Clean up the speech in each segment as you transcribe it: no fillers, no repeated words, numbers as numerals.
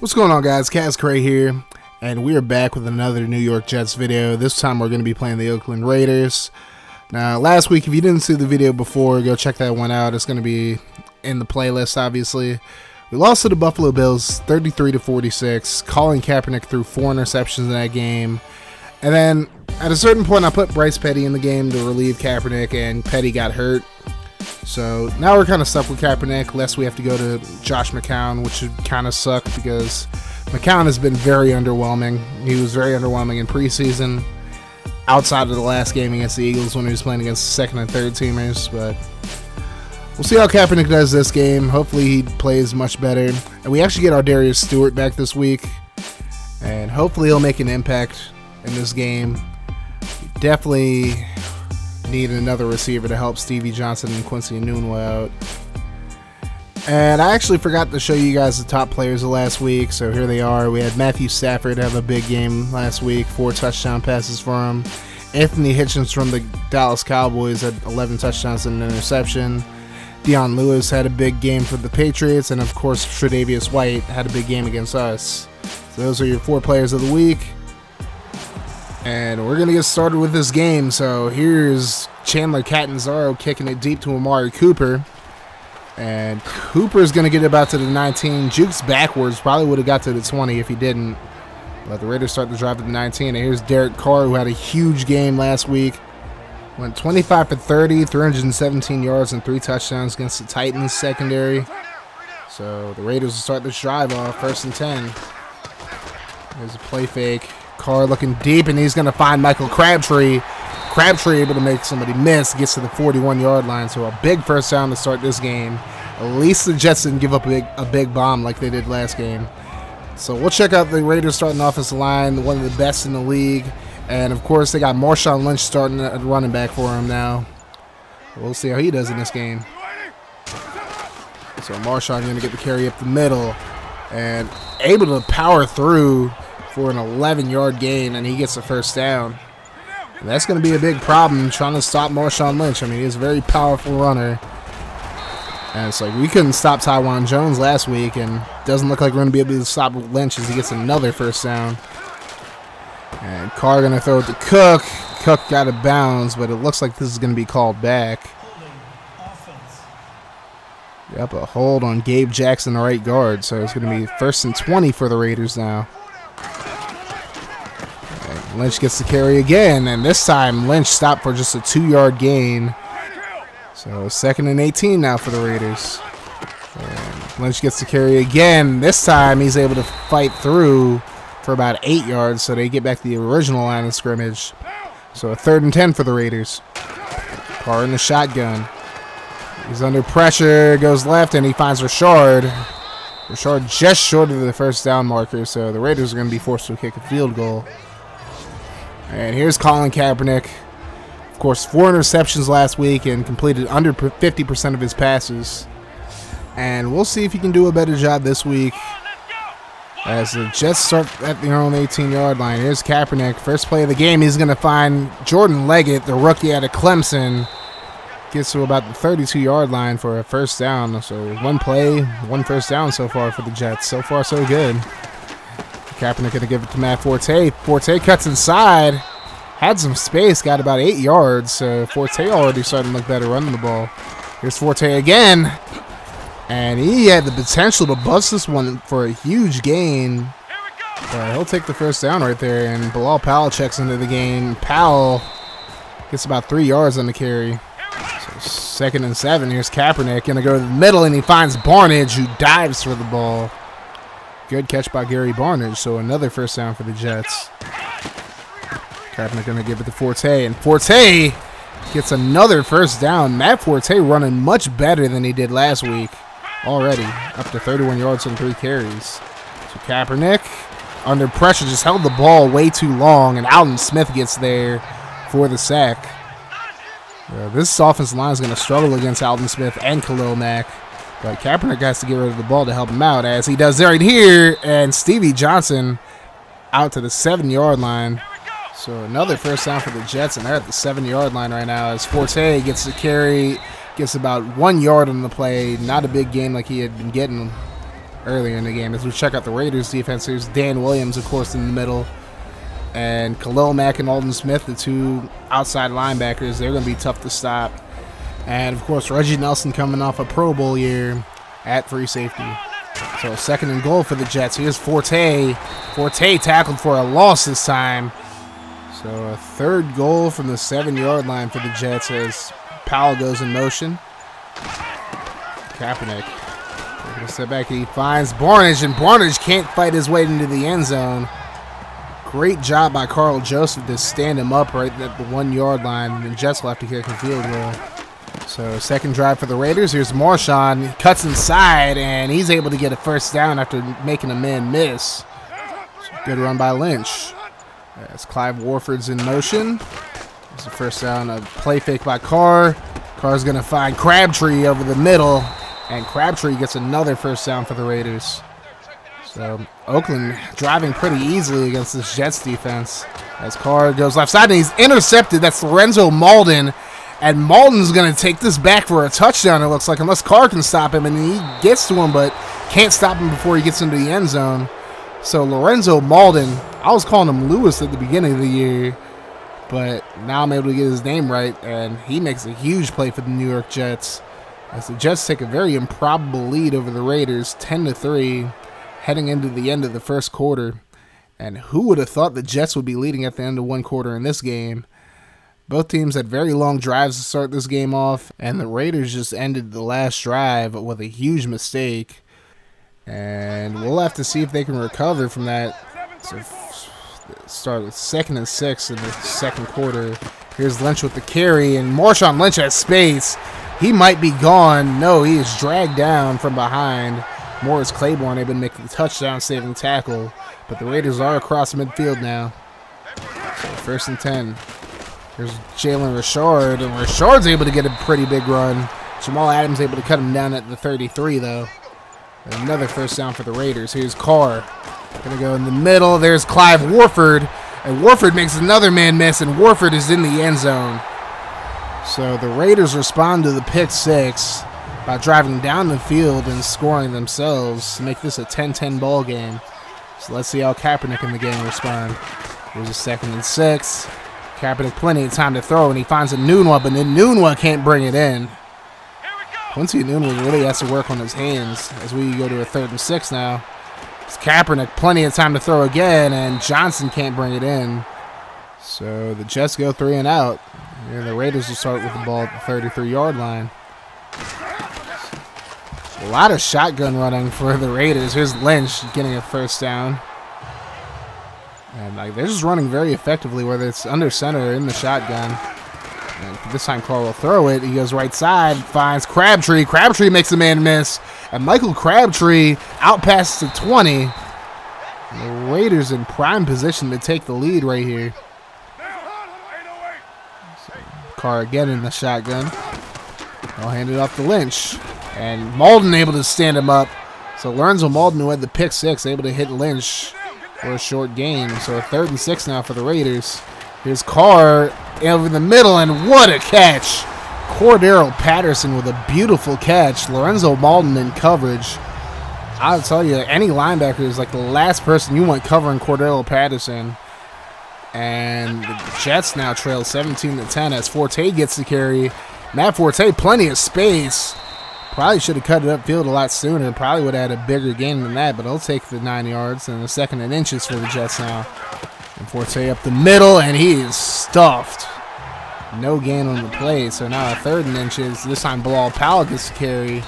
What's going on, guys? Kaz Cray here, and we are back with another New York Jets video. This time we're going to be playing the Oakland Raiders. Now, last week, if you didn't see the video before, go check that one out. It's going to be in the playlist, obviously. We lost to the Buffalo Bills 33-46. Colin Kaepernick threw 4 interceptions in that game. And then, at a certain point, I put Bryce Petty in the game to relieve Kaepernick, and Petty got hurt. So now we're kind of stuck with Kaepernick, unless we have to go to Josh McCown, which would kind of suck because McCown has been very underwhelming. He was very underwhelming in preseason, outside of the last game against the Eagles when he was playing against second and third teamers. But we'll see how Kaepernick does this game. Hopefully he plays much better. And we actually get our Darius Stewart back this week, and hopefully he'll make an impact in this game. Definitely need another receiver to help Stevie Johnson and Quincy Enunwa out. And I actually forgot to show you guys the top players of last week, so here they are. We had Matthew Stafford have a big game last week, 4 touchdown passes for him. Anthony Hitchens from the Dallas Cowboys had 11 touchdowns and an interception. Deion Lewis had a big game for the Patriots, and of course Tre'Davious White had a big game against us. So those are your 4 players of the week. And we're going to get started with this game. So here's Chandler Catanzaro kicking it deep to Amari Cooper. And Cooper's going to get it about to the 19. Jukes backwards. Probably would have got to the 20 if he didn't. But the Raiders start the drive at the 19. And here's Derek Carr, who had a huge game last week. Went 25 for 30, 317 yards, and 3 touchdowns against the Titans secondary. So the Raiders will start this drive off, 1st and 10. There's a play fake. Carr looking deep, and he's going to find Michael Crabtree. Crabtree able to make somebody miss, gets to the 41-yard line, so a big first down to start this game. At least the Jets didn't give up a big bomb like they did last game. So we'll check out the Raiders starting offensive line, one of the best in the league. And, of course, they got Marshawn Lynch starting at running back for him now. We'll see how he does in this game. So Marshawn going to get the carry up the middle and able to power through for an 11-yard gain, and he gets the first down. And that's going to be a big problem trying to stop Marshawn Lynch. I mean, he's a very powerful runner. And it's like we couldn't stop Tywan Jones last week, and doesn't look like we're going to be able to stop Lynch as he gets another first down. And Carr going to throw it to Cook. Cook got a bounce, but it looks like this is going to be called back. Yep, a hold on Gabe Jackson, the right guard. So it's going to be 1st and 20 for the Raiders now. Lynch gets the carry again, and this time Lynch stopped for just a 2-yard gain. So 2nd and 18 now for the Raiders. And Lynch gets the carry again. This time he's able to fight through for about 8 yards, so they get back to the original line of scrimmage. So a 3rd and 10 for the Raiders. Carr in the shotgun. He's under pressure, goes left, and he finds Rashard. Rashard just short of the first down marker, so the Raiders are going to be forced to kick a field goal. And here's Colin Kaepernick. Of course, 4 interceptions last week and completed under 50% of his passes. And we'll see if he can do a better job this week as the Jets start at their own 18-yard line. Here's Kaepernick. First play of the game, he's going to find Jordan Leggett, the rookie out of Clemson. Gets to about the 32-yard line for a first down. So 1 play, 1 first down so far for the Jets. So far, so good. Kaepernick going to give it to Matt Forte. Forte cuts inside. Had some space. Got about 8 yards. So Forte already starting to look better running the ball. Here's Forte again. And he had the potential to bust this one for a huge gain. But he'll take the first down right there. And Bilal Powell checks into the game. Powell gets about 3 yards on the carry. So 2nd and 7. Here's Kaepernick. Going to go to the middle, and he finds Barnage, who dives for the ball. Good catch by Gary Barnage, so another first down for the Jets. Kaepernick going to give it to Forte, and Forte gets another first down. Matt Forte running much better than he did last week already, up to 31 yards and 3 carries. So Kaepernick, under pressure, just held the ball way too long, and Alden Smith gets there for the sack. This offensive line is going to struggle against Alden Smith and Khalil Mack. But Kaepernick has to get rid of the ball to help him out, as he does right here. And Stevie Johnson out to the 7-yard line. So another first down for the Jets, and they're at the 7-yard line right now as Forte gets the carry, gets about 1 yard on the play. Not a big game like he had been getting earlier in the game. As we check out the Raiders defense, here's Dan Williams, of course, in the middle. And Khalil Mack and Alden Smith, the two outside linebackers, they're going to be tough to stop. And, of course, Reggie Nelson coming off a Pro Bowl year at free safety. So 2nd and goal for the Jets. Here's Forte. Forte tackled for a loss this time. So a 3rd goal from the 7-yard line for the Jets as Powell goes in motion. Kaepernick taking a step back. He finds Barnage, and Barnage can't fight his way into the end zone. Great job by Carl Joseph to stand him up right at the 1-yard line, and the Jets will have to kick a field goal. So 2nd drive for the Raiders. Here's Marshawn. He cuts inside, and he's able to get a 1st down after making a man miss. Good run by Lynch. As Clive Warford's in motion. There's a 1st down. A play fake by Carr. Carr's going to find Crabtree over the middle, and Crabtree gets another 1st down for the Raiders. So Oakland driving pretty easily against this Jets defense. As Carr goes left side, and he's intercepted. That's Lorenzo Malden. And Malden's going to take this back for a touchdown, it looks like, unless Carr can stop him. And he gets to him, but can't stop him before he gets into the end zone. So Lorenzo Malden, I was calling him Lewis at the beginning of the year, but now I'm able to get his name right, and he makes a huge play for the New York Jets. As the Jets take a very improbable lead over the Raiders, 10-3, heading into the end of the 1st quarter. And who would have thought the Jets would be leading at the end of 1 quarter in this game? Both teams had very long drives to start this game off, and the Raiders just ended the last drive with a huge mistake. And we'll have to see if they can recover from that. So start with 2nd and 6 in the 2nd quarter. Here's Lynch with the carry, and Marshawn Lynch has space. He might be gone. No, he is dragged down from behind. Morris Claiborne able to make the touchdown-saving tackle, but the Raiders are across midfield now. So 1st and 10. Here's Jalen Richard, and Richard's able to get a pretty big run. Jamal Adams able to cut him down at the 33, though. Another 1st down for the Raiders. Here's Carr. Going to go in the middle. There's Clive Warford, and Warford makes another man miss, and Warford is in the end zone. So the Raiders respond to the pick 6 by driving down the field and scoring themselves to make this a 10-10 ball game. So let's see how Kaepernick in the game respond. Here's a 2nd and 6. Kaepernick plenty of time to throw, and he finds a Nunwa, but then Nunwa can't bring it in. Quincy Nunwa really has to work on his hands as we go to a 3rd and 6 now. It's Kaepernick plenty of time to throw again, and Johnson can't bring it in. So the Jets go 3 and out, and the Raiders will start with the ball at the 33-yard line. A lot of shotgun running for the Raiders. Here's Lynch getting a 1st down. And they're just running very effectively, whether it's under center or in the shotgun. And this time Carr will throw it. He goes right side, finds Crabtree. Crabtree makes a man miss. And Michael Crabtree out past the 20. And the Raiders in prime position to take the lead right here. So Carr again in the shotgun. I'll hand it off to Lynch. And Malden able to stand him up. So Lorenzo Malden, who had the pick 6, able to hit Lynch for a short gain. So a 3rd and 6 now for the Raiders. Here's Carr over the middle, and what a catch. Cordero Patterson with a beautiful catch. Lorenzo Malden in coverage. I'll tell you, any linebacker is like the last person you want covering Cordero Patterson. And the Jets now trail 17-10 as Forte gets the carry. Matt Forte, plenty of space. Probably should have cut it upfield a lot sooner. Probably would have had a bigger gain than that, but he'll take the 9 yards and the 2nd and inches for the Jets now. And Forte up the middle, and he is stuffed. No gain on the play, so now a 3rd and inches. This time Bilal Powell gets the carry.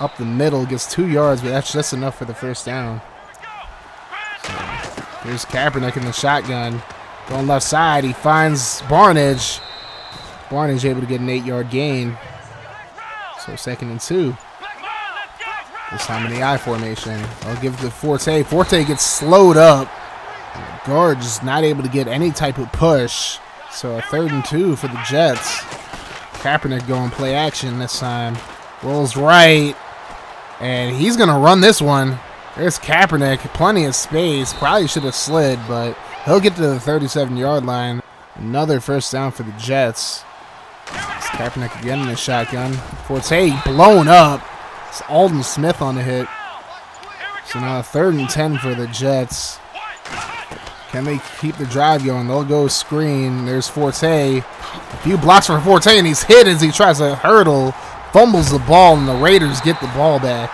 Up the middle, gets 2 yards, but that's just enough for the 1st down. So here's Kaepernick in the shotgun. Going left side, he finds Barnage. Barnage able to get an 8-yard gain. So 2nd and 2. This time in the I formation. I'll give it to Forte. Forte gets slowed up. The guard just not able to get any type of push. So a 3rd and 2 for the Jets. Kaepernick going play action this time. Rolls right. And he's going to run this one. There's Kaepernick. Plenty of space. Probably should have slid, but he'll get to the 37-yard line. Another 1st down for the Jets. It's Kaepernick again in the shotgun. Forte blown up. It's Alden Smith on the hit. So now 3rd and 10 for the Jets. Can they keep the drive going? They'll go screen. There's Forte. A few blocks for Forte, and he's hit as he tries to hurdle. Fumbles the ball, and the Raiders get the ball back.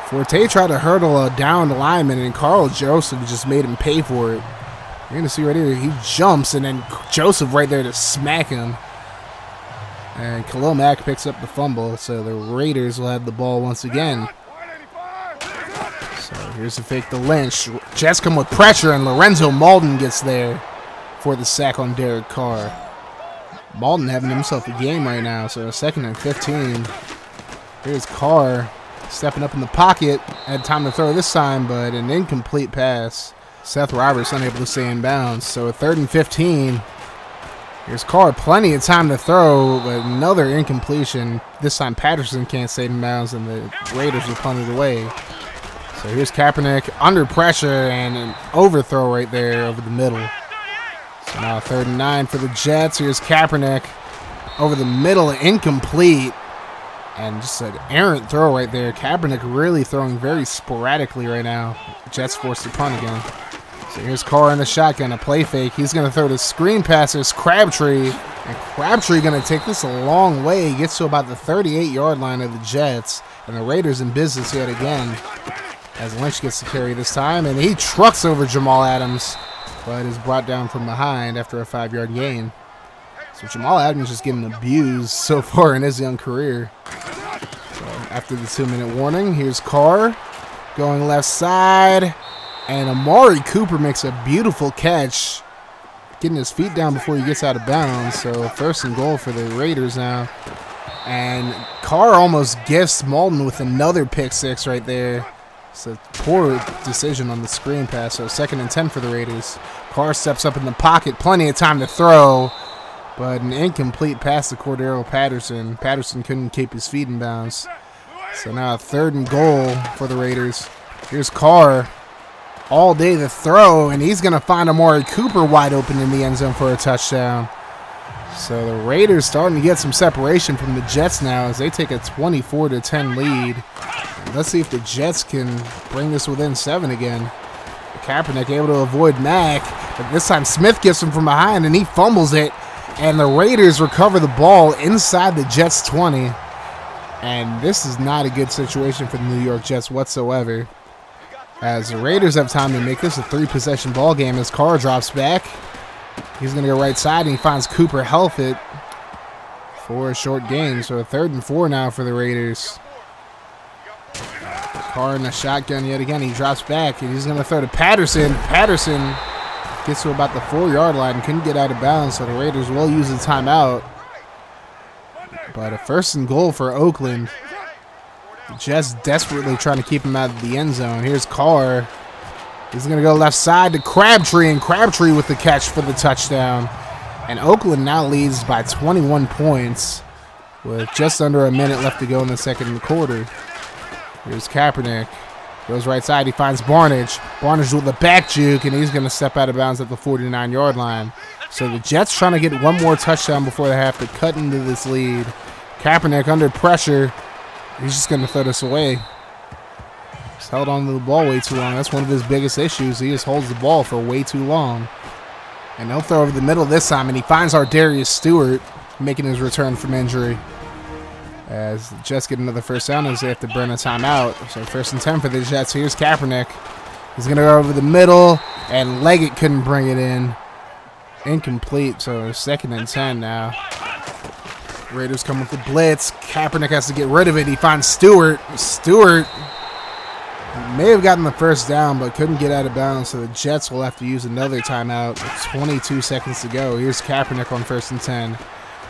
Forte tried to hurdle a downed lineman, and Carl Joseph just made him pay for it. You're going to see right here, he jumps, and then Joseph right there to smack him. And Khalil Mack picks up the fumble, so the Raiders will have the ball once again. So here's a fake to Lynch. Jets come with pressure, and Lorenzo Malden gets there for the sack on Derek Carr. Malden having himself a game right now, so 2nd and 15. Here's Carr stepping up in the pocket. Had time to throw this time, but an incomplete pass. Seth Roberts unable to stay in bounds, so 3rd and 15. Here's Carr, plenty of time to throw, but another incompletion. This time Patterson can't stay in bounds, and the Raiders will punt it away. So here's Kaepernick under pressure, and an overthrow right there over the middle. So now 3rd and 9 for the Jets. Here's Kaepernick over the middle, incomplete. And just an errant throw right there. Kaepernick really throwing very sporadically right now. Jets forced to punt again. So here's Carr in the shotgun, a play fake. He's going to throw the screen passes, Crabtree. And Crabtree going to take this a long way. He gets to about the 38-yard line of the Jets. And the Raiders in business yet again. As Lynch gets the carry this time. And he trucks over Jamal Adams. But is brought down from behind after a 5-yard gain. So Jamal Adams just getting abused so far in his young career. So after the 2-minute warning, here's Carr going left side. And Amari Cooper makes a beautiful catch, getting his feet down before he gets out of bounds. So 1st and goal for the Raiders now. And Carr almost gifts Malden with another pick six right there. It's a poor decision on the screen pass. So 2nd and 10 for the Raiders. Carr steps up in the pocket, plenty of time to throw, but an incomplete pass to Cordero Patterson. Patterson couldn't keep his feet in bounds. So now 3rd and goal for the Raiders. Here's Carr. All day to throw, and he's going to find Amari Cooper wide open in the end zone for a touchdown. So the Raiders starting to get some separation from the Jets now as they take a 24-10 lead. And let's see if the Jets can bring this within 7 again. Kaepernick able to avoid Mack, but this time Smith gets him from behind, and he fumbles it. And the Raiders recover the ball inside the Jets' 20. And this is not a good situation for the New York Jets whatsoever, as the Raiders have time to make this a 3-possession ball game as Carr drops back. He's going to go right side, and he finds Cooper Helfett for a short gain. So 3rd and 4 now for the Raiders. Carr in the shotgun yet again. He drops back, and he's going to throw to Patterson. Patterson gets to about the 4-yard line, couldn't get out of bounds, so the Raiders will use the timeout. But a 1st and goal for Oakland. The Jets desperately trying to keep him out of the end zone. Here's Carr. He's going to go left side to Crabtree, and Crabtree with the catch for the touchdown. And Oakland now leads by 21 points with just under a minute left to go in the 2nd quarter. Here's Kaepernick. Goes right side. He finds Barnage. Barnage with a back juke, and he's going to step out of bounds at the 49-yard line. So the Jets trying to get one more touchdown before they have to cut into this lead. Kaepernick under pressure. He's just going to throw this away. He's held on to the ball way too long. That's one of his biggest issues. He just holds the ball for way too long. And they'll throw over the middle this time, and he finds Ardarius Stewart making his return from injury. As the Jets get another 1st down as they have to burn a timeout. So 1st and 10 for the Jets. Here's Kaepernick. He's going to go over the middle, and Leggett couldn't bring it in. Incomplete, so 2nd and 10 now. Raiders come with the blitz. Kaepernick has to get rid of it. He finds Stewart. Stewart may have gotten the 1st down, but couldn't get out of bounds, so the Jets will have to use another timeout with 22 seconds to go. Here's Kaepernick on 1st and 10.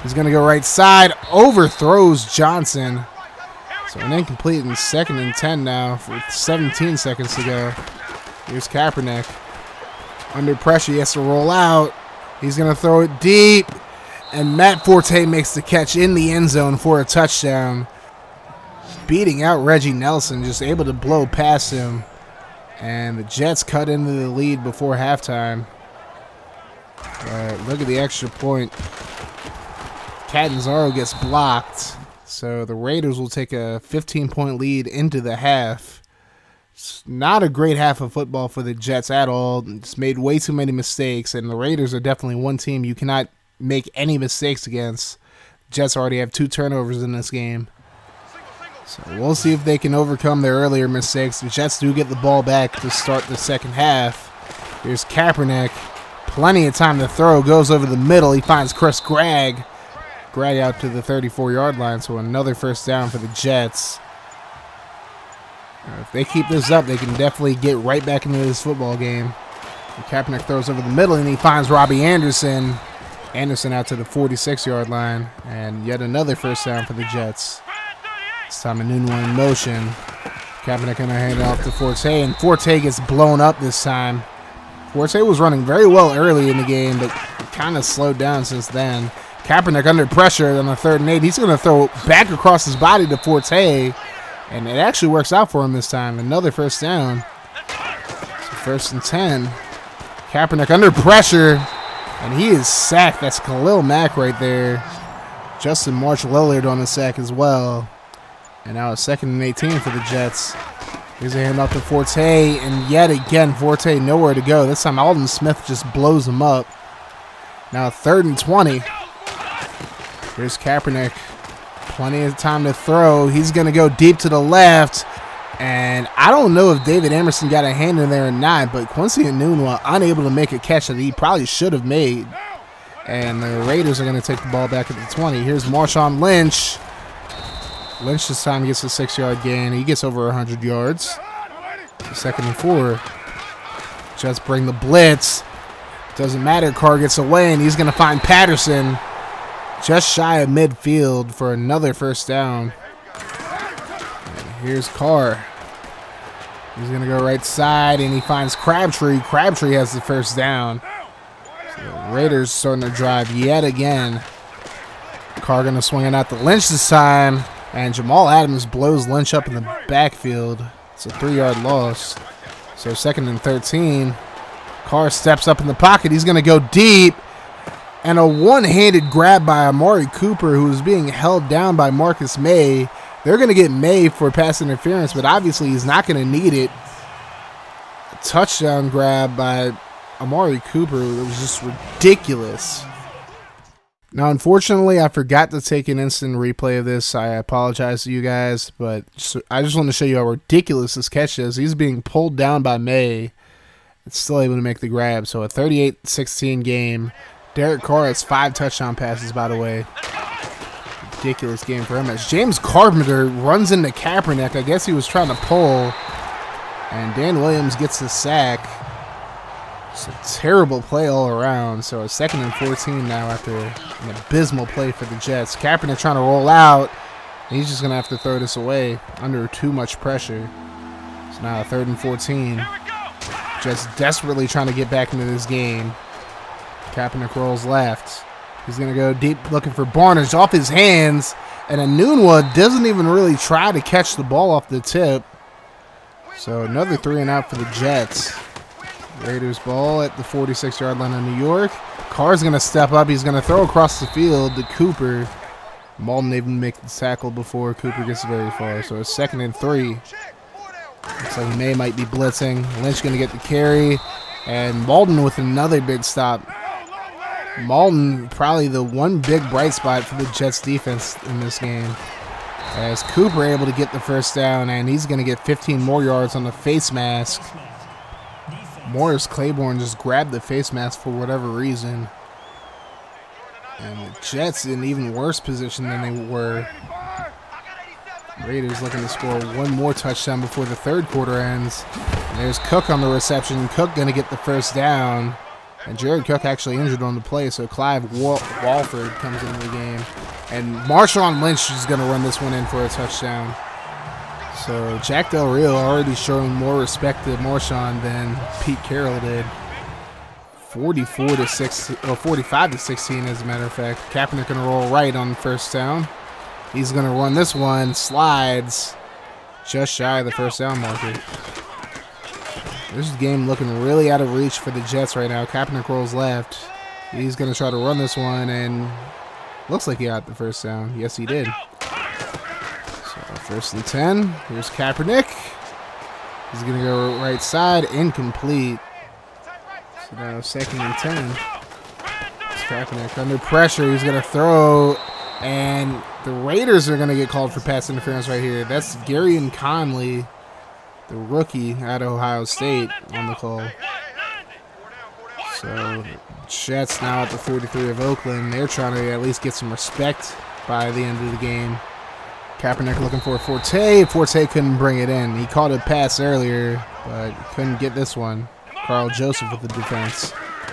He's going to go right side. Overthrows Johnson. So an incomplete in 2nd and 10 now with 17 seconds to go. Here's Kaepernick. Under pressure, he has to roll out. He's going to throw it deep. And Matt Forte makes the catch in the end zone for a touchdown. Beating out Reggie Nelson, just able to blow past him. And the Jets cut into the lead before halftime. Look at the extra point. Catanzaro gets blocked. So the Raiders will take a 15-point lead into the half. It's not a great half of football for the Jets at all. It's made way too many mistakes, and the Raiders are definitely one team you cannot make any mistakes against. Jets already have 2 turnovers in this game. So we'll see if they can overcome their earlier mistakes. The Jets do get the ball back to start the second half. Here's Kaepernick. Plenty of time to throw. Goes over the middle. He finds Chris Gregg. Gregg out to the 34-yard line, so another first down for the Jets. If they keep this up, they can definitely get right back into this football game. And Kaepernick throws over the middle, and he finds Robbie Anderson. Anderson out to the 46-yard line, and yet another first down for the Jets. This time Enunwa in motion. Kaepernick going to hand it off to Forte, and Forte gets blown up this time. Forte was running very well early in the game, but kind of slowed down since then. Kaepernick under pressure on the 3rd and 8. He's going to throw back across his body to Forte, and it actually works out for him this time. Another first down. So 1st and 10. Kaepernick under pressure, and he is sacked. That's Khalil Mack right there. Justin March-Lillard on the sack as well. And now it's 2nd and 18 for the Jets. Here's a handoff to Forte, and yet again, Forte nowhere to go. This time Alden Smith just blows him up. Now 3rd and 20. Here's Kaepernick. Plenty of time to throw. He's going to go deep to the left. And I don't know if David Emerson got a hand in there or not, but Quincy Enunwa unable to make a catch that he probably should have made. And the Raiders are going to take the ball back at the 20. Here's Marshawn Lynch. Lynch this time gets a 6-yard gain. He gets over 100 yards. 2nd and 4. Jets bring the blitz. Doesn't matter. Carr gets away, and he's going to find Patterson just shy of midfield for another first down. And here's Carr. He's going to go right side, and he finds Crabtree. Crabtree has the first down. So the Raiders starting to drive yet again. Carr going to swing it out to Lynch this time. And Jamal Adams blows Lynch up in the backfield. It's a 3-yard loss. So 2nd and 13. Carr steps up in the pocket. He's going to go deep. And a one-handed grab by Amari Cooper, who is being held down by Marcus May. They're going to get May for pass interference, but obviously he's not going to need it. A touchdown grab by Amari Cooper. It was just ridiculous. Now, unfortunately, I forgot to take an instant replay of this. I apologize to you guys, but I just want to show you how ridiculous this catch is. He's being pulled down by May. It's still able to make the grab. So a 38-16 game. Derek Carr has 5 touchdown passes, by the way. Ridiculous game for him. As James Carpenter runs into Kaepernick. I guess he was trying to pull. And Dan Williams gets the sack. It's a terrible play all around. So a 2nd and 14 now after an abysmal play for the Jets. Kaepernick trying to roll out. He's just going to have to throw this away under too much pressure. So now a 3rd and 14. Jets desperately trying to get back into this game. Kaepernick rolls left. He's going to go deep looking for Barnes off his hands. And Enunwa doesn't even really try to catch the ball off the tip. So another 3 and out for the Jets. Raiders ball at the 46-yard line of New York. Carr's going to step up. He's going to throw across the field to Cooper. Malden even make the tackle before Cooper gets very far. So it's 2nd and 3. Looks like May might be blitzing. Lynch going to get the carry. And Malden with another big stop. Malden probably the one big bright spot for the Jets defense in this game. As Cooper able to get the first down, and he's going to get 15 more yards on the face mask. Morris Claiborne just grabbed the face mask for whatever reason. And the Jets in even worse position than they were. Raiders looking to score one more touchdown before the 3rd quarter ends. And there's Cook on the reception. Cook going to get the first down. And Jared Cook actually injured on the play, so Clive Walford comes into the game. And Marshawn Lynch is going to run this one in for a touchdown. So Jack Del Rio already showing more respect to Marshawn than Pete Carroll did. 45-16 as a matter of fact. Kaepernick going to roll right on first down. He's going to run this one, slides just shy of the first down marker. This game looking really out of reach for the Jets right now. Kaepernick rolls left. He's going to try to run this one, and looks like he got the first down. Yes, he did. So 1st and 10. Here's Kaepernick. He's going to go right side, incomplete. So now 2nd and 10. It's Kaepernick under pressure. He's going to throw, and the Raiders are going to get called for pass interference right here. That's Gary and Conley, the rookie out of Ohio State, on the call. So Jets now at the 43 of Oakland. They're trying to at least get some respect by the end of the game. Kaepernick looking for Forte. Forte couldn't bring it in. He caught a pass earlier, but couldn't get this one. Carl Joseph with the defense.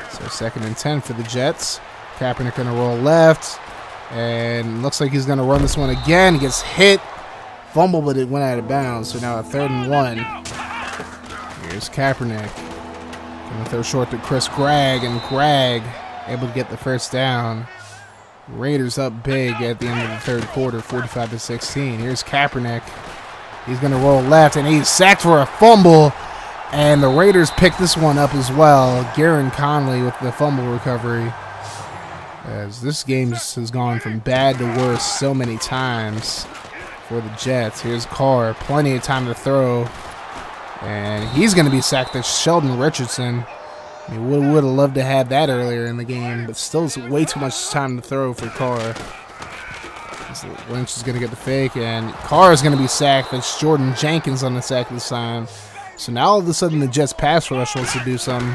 So 2nd and 10 for the Jets. Kaepernick going to roll left. And looks like he's going to run this one again. He gets hit. Fumble, but it went out of bounds. So now a 3rd and 1. Here's Kaepernick. Going to throw short to Chris Gregg. And Gregg able to get the first down. Raiders up big at the end of the 3rd quarter, 45-16. Here's Kaepernick. He's going to roll left, and he's sacked for a fumble. And the Raiders pick this one up as well. Garen Conley with the fumble recovery. As this game just has gone from bad to worse so many times for the Jets. Here's Carr. Plenty of time to throw. And he's going to be sacked. That's Sheldon Richardson. He would have loved to have that earlier in the game, but still it's way too much time to throw for Carr. So Lynch is going to get the fake, and Carr is going to be sacked. That's Jordan Jenkins on the sack this time. So now all of a sudden the Jets pass rush wants to do something.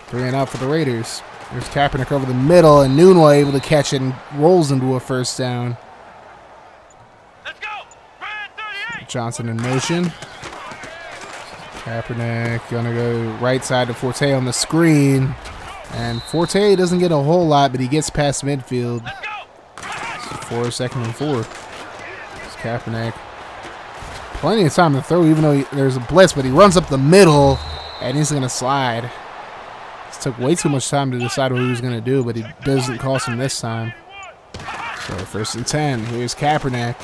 3 and out for the Raiders. There's Kaepernick over the middle, and Nunwa able to catch it and rolls into a first down. Let's go. Johnson in motion. Kaepernick gonna go right side to Forte on the screen, and Forte doesn't get a whole lot, but he gets past midfield. For 2nd and 4. It's Kaepernick. Plenty of time to throw, even though there's a blitz, but he runs up the middle, and he's gonna slide. It took way too much time to decide what he was gonna do, but he doesn't cost him this time. So 1st and 10. Here's Kaepernick.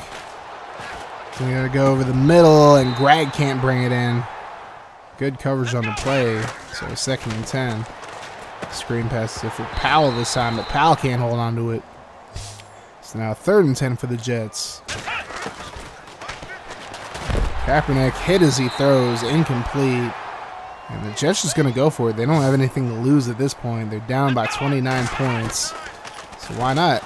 He's gonna go over the middle, and Gregg can't bring it in. Good coverage on the play. So 2nd and 10. Screen pass for Powell this time, but Powell can't hold on to it. So now 3rd and 10 for the Jets. Kaepernick hit as he throws, incomplete. And the Jets just going to go for it. They don't have anything to lose at this point. They're down by 29 points. So why not?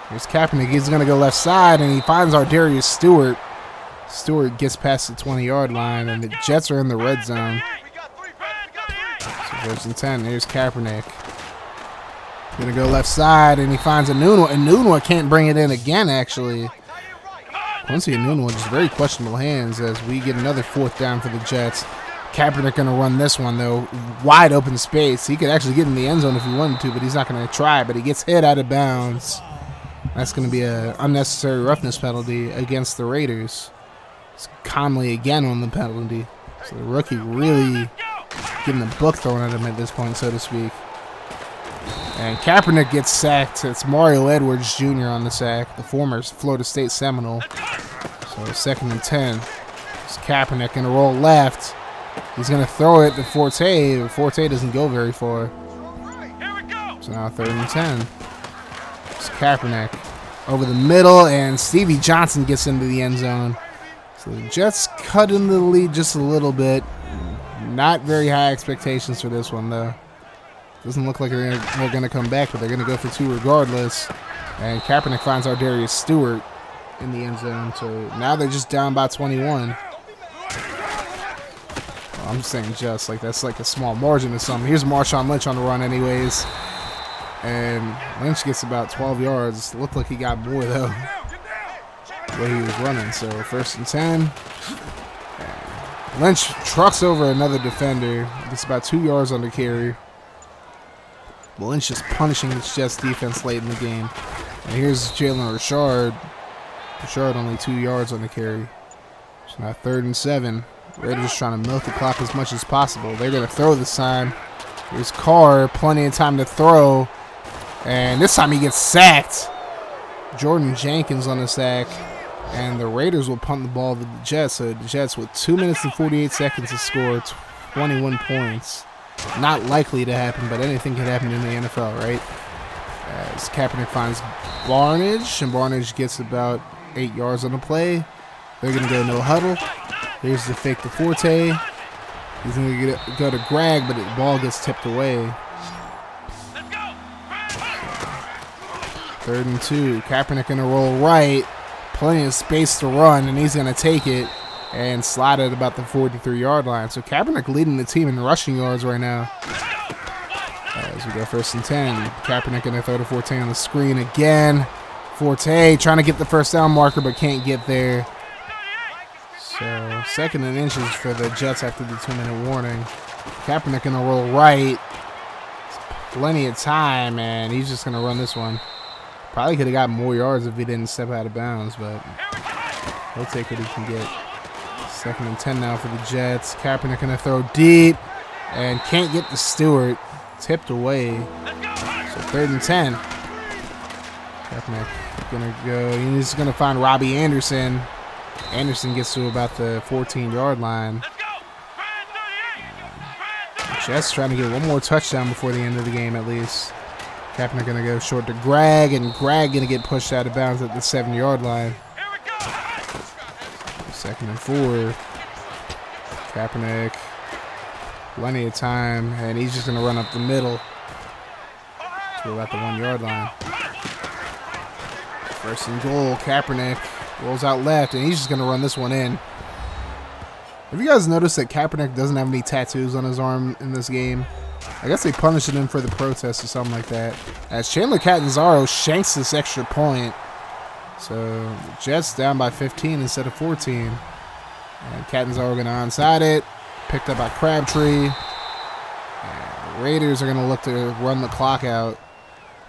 Here's Kaepernick. He's going to go left side, and he finds Ardarius Stewart. Stewart gets past the 20-yard line, and the Jets are in the red zone. So 1st and 10. Here's Kaepernick. Gonna go left side, and he finds a Nunwa, and Nunwa can't bring it in again, actually. Quincy and Nunwa just very questionable hands as we get another 4th down for the Jets. Kaepernick gonna run this one, though. Wide open space. He could actually get in the end zone if he wanted to, but he's not gonna try, but he gets hit out of bounds. That's gonna be an unnecessary roughness penalty against the Raiders. It's Conley again on the penalty. So the rookie really getting the book thrown at him at this point, so to speak. And Kaepernick gets sacked. It's Mario Edwards Jr. on the sack, the former Florida State Seminole. So 2nd and 10. It's Kaepernick going to roll left. He's going to throw it to Forte, but Forte doesn't go very far. So now 3rd and 10. It's Kaepernick over the middle, and Stevie Johnson gets into the end zone. So the Jets cut into the lead just a little bit. Not very high expectations for this one, though. Doesn't look like they're going to come back, but they're going to go for 2 regardless. And Kaepernick finds Ardarius Stewart in the end zone. So now they're just down by 21. Well, I'm just saying just. Like that's like a small margin or something. Here's Marshawn Lynch on the run anyways. And Lynch gets about 12 yards. Looked like he got more, though, the way he was running. So 1st and 10. And Lynch trucks over another defender. Gets about 2 yards on the carry. Lynch just punishing the Jets defense late in the game. And here's Jalen Richard. Richard only 2 yards on the carry. So now 3rd and 7. Raiders trying to milk the clock as much as possible. They're going to throw this time. Here's Carr. Plenty of time to throw. And this time he gets sacked. Jordan Jenkins on the sack. And the Raiders will punt the ball to the Jets. So the Jets with 2 minutes and 48 seconds to score 21 points. Not likely to happen, but anything can happen in the NFL, right? As Kaepernick finds Barnage, and Barnage gets about 8 yards on the play. They're going to go no huddle. Here's the fake to Forte. He's going to go to Greg, but the ball gets tipped away. Let's go. 3rd and 2. Kaepernick going to roll right. Plenty of space to run, and he's going to take it and slide it about the 43-yard line. So Kaepernick leading the team in rushing yards right now. As we go 1st and 10. Kaepernick going to throw to Forte on the screen again. Forte trying to get the first down marker, but can't get there. So 2nd and inches for the Jets after the 2-minute warning. Kaepernick going to roll right. Plenty of time, and he's just going to run this one. Probably could have got more yards if he didn't step out of bounds, but he'll take what he can get. 2nd and 10 now for the Jets. Kaepernick going to throw deep and can't get to Stewart. Tipped away. So 3rd and 10. Kaepernick going to go. He's going to find Robbie Anderson. Anderson gets to about the 14-yard line. Jets trying to get one more touchdown before the end of the game at least. Kaepernick going to go short to Greg, and Greg going to get pushed out of bounds at the 7-yard line. 2nd and 4. Kaepernick, plenty of time, and he's just going to run up the middle to about the 1-yard line. 1st and goal. Kaepernick rolls out left, and he's just going to run this one in. Have you guys noticed that Kaepernick doesn't have any tattoos on his arm in this game? I guess they punished him for the protest or something like that. As Chandler Catanzaro shanks this extra point. So the Jets down by 15 instead of 14. And Catanzaro going to onside it. Picked up by Crabtree. And the Raiders are going to look to run the clock out.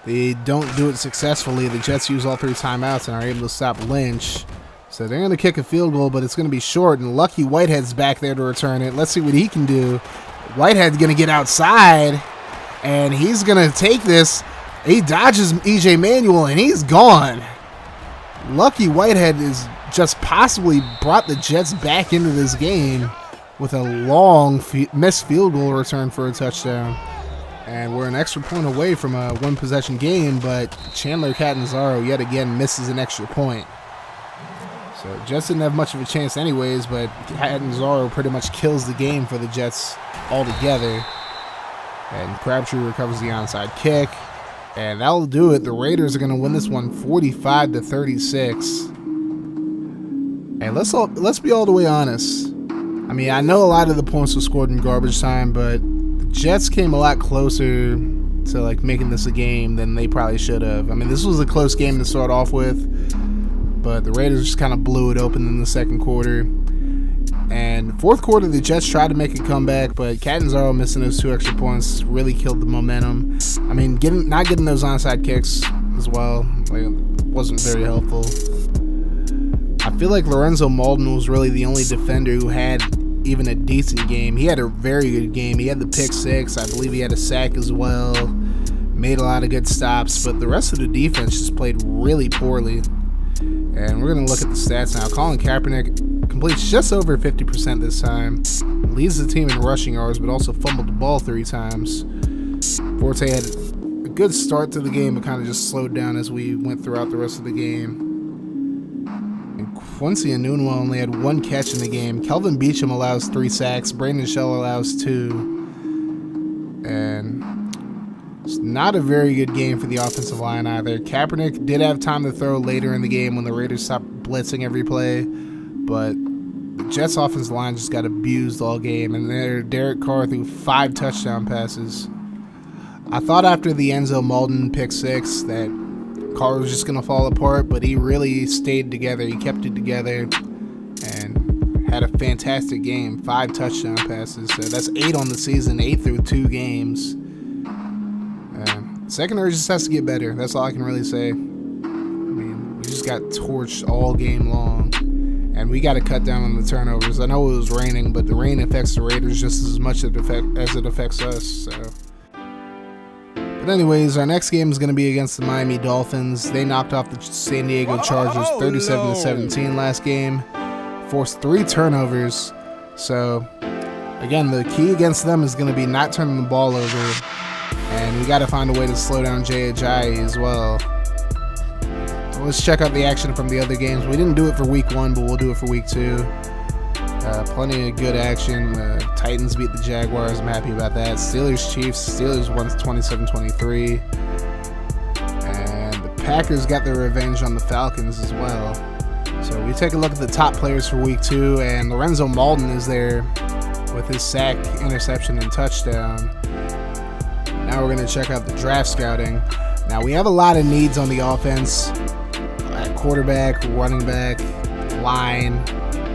They don't do it successfully. The Jets use all 3 timeouts and are able to stop Lynch. So they're going to kick a field goal, but it's going to be short. And Lucky Whitehead's back there to return it. Let's see what he can do. Whitehead's going to get outside, and he's going to take this. He dodges E.J. Manuel, and he's gone. Lucky Whitehead is just possibly brought the Jets back into this game with a long missed field goal return for a touchdown. And we're an extra point away from a one-possession game, but Chandler Catanzaro yet again misses an extra point. So Jets didn't have much of a chance anyways, but Catanzaro pretty much kills the game for the Jets altogether. And Crabtree recovers the onside kick. And that'll do it. The Raiders are going to win this one 45-36. And let's be all the way honest. I mean, I know a lot of the points were scored in garbage time, but the Jets came a lot closer to like making this a game than they probably should have. I mean, this was a close game to start off with, but the Raiders just kind of blew it open in the 2nd quarter. And 4th quarter, the Jets tried to make a comeback, but Catanzaro missing those 2 extra points really killed the momentum. I mean, not getting those onside kicks as well wasn't very helpful. I feel like Lorenzo Malden was really the only defender who had even a decent game. He had a very good game. He had the pick 6. I believe he had a sack as well. Made a lot of good stops, but the rest of the defense just played really poorly. And we're going to look at the stats now. Colin Kaepernick completes just over 50% this time. Leads the team in rushing yards, but also fumbled the ball 3 times. Forte had a good start to the game, but kind of just slowed down as we went throughout the rest of the game. And Quincy Enunwa only had 1 catch in the game. Kelvin Beachum allows 3 sacks. Brandon Shell allows 2. And it's not a very good game for the offensive line either. Kaepernick did have time to throw later in the game when the Raiders stopped blitzing every play, but the Jets' offensive line just got abused all game, and there Derek Carr threw 5 touchdown passes. I thought after the Enzo Malden pick 6 that Carr was just going to fall apart, but he really stayed together. He kept it together and had a fantastic game. 5 touchdown passes. So that's 8 on the season, 8 through 2 games. Secondary just has to get better. That's all I can really say. I mean, we just got torched all game long. And we got to cut down on the turnovers. I know it was raining, but the rain affects the Raiders just as much as it affects us. So. But anyways, our next game is going to be against the Miami Dolphins. They knocked off the San Diego Chargers 37-17 last game. Forced 3 turnovers. So, again, the key against them is going to be not turning the ball over. And we got to find a way to slow down Jay Ajayi as well. So let's check out the action from the other games. We didn't do it for week 1, but we'll do it for week 2. Plenty of good action. Titans beat the Jaguars. I'm happy about that. Steelers Chiefs. Steelers won 27-23. And the Packers got their revenge on the Falcons as well. So we take a look at the top players for week 2, and Lorenzo Malden is there with his sack, interception, and touchdown. Now we're going to check out the draft scouting. Now we have a lot of needs on the offense at quarterback, running back, line.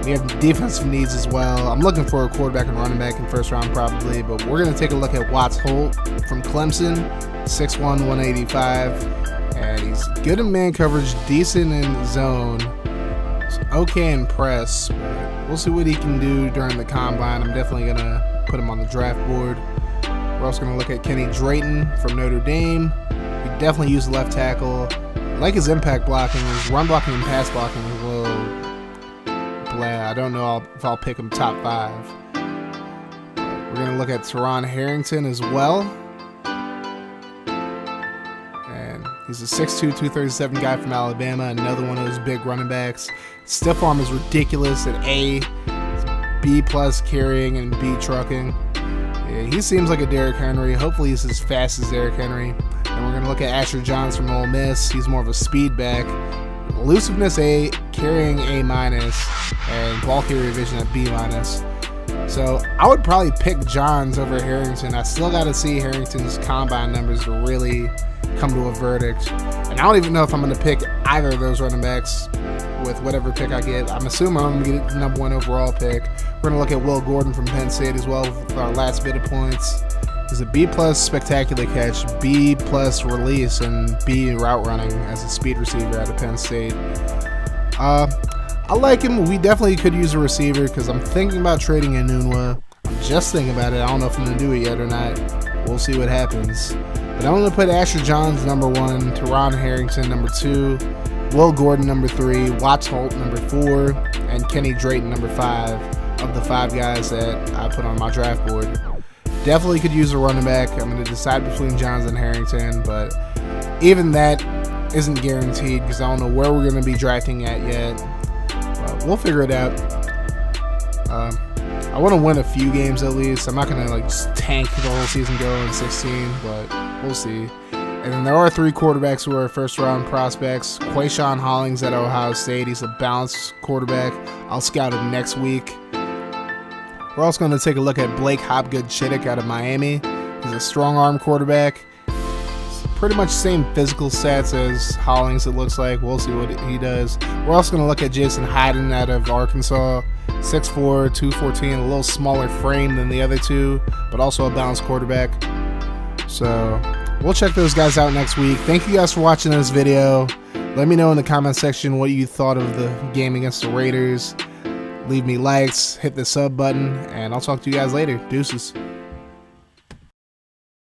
We have defensive needs as well. I'm looking for a quarterback and running back in first round probably, but we're going to take a look at Watts Holt from Clemson, 6'1", 185, and he's good in man coverage, decent in zone, okay in press. We'll see what he can do during the combine. I'm definitely going to put him on the draft board. We're also going to look at Kenny Drayton from Notre Dame. He definitely used left tackle. I like his impact blocking, his run blocking and pass blocking is a little blah. I don't know if I'll pick him top 5. We're going to look at Teron Harrington as well. And he's a 6'2", 237 guy from Alabama, another one of those big running backs. Stiff arm is ridiculous at A, B+ carrying and B trucking. Yeah, he seems like a Derek Henry. Hopefully he's as fast as Derek Henry. And we're going to look at Asher Johns from Ole Miss. He's more of a speed back. Elusiveness A, carrying A-, and ball carrier vision at B-. So I would probably pick Johns over Harrington. I still got to see Harrington's combine numbers to really come to a verdict. And I don't even know if I'm going to pick either of those running backs with whatever pick I get. I'm assuming I'm going to get the number 1 overall pick. We're going to look at Will Gordon from Penn State as well with our last bit of points. He's a B+ spectacular catch, B+ release, and B route running as a speed receiver out of Penn State. I like him. We definitely could use a receiver because I'm thinking about trading Enunwa. I'm just thinking about it. I don't know if I'm going to do it yet or not. We'll see what happens. But I'm going to put Asher Johns number 1, Teron Harrington number 2, Will Gordon number 3, Watts Holt number 4, and Kenny Drayton number 5 of the 5 guys that I put on my draft board. Definitely could use a running back. I'm going to decide between Johns and Harrington, but even that isn't guaranteed because I don't know where we're going to be drafting at yet. But we'll figure it out. I want to win a few games at least. I'm not going to just tank the whole season go in 16, but we'll see. And then there are 3 quarterbacks who are first-round prospects. Quayshawn Hollings at Ohio State. He's a balanced quarterback. I'll scout him next week. We're also going to take a look at Blake Hopgood-Chittick out of Miami. He's a strong-arm quarterback. Pretty much same physical stats as Hollings, it looks like. We'll see what he does. We're also going to look at Jason Hyden out of Arkansas. 6'4", 214, a little smaller frame than the other 2, but also a balanced quarterback. So we'll check those guys out next week. Thank you guys for watching this video. Let me know in the comment section what you thought of the game against the Raiders. Leave me likes, hit the sub button, and I'll talk to you guys later. Deuces.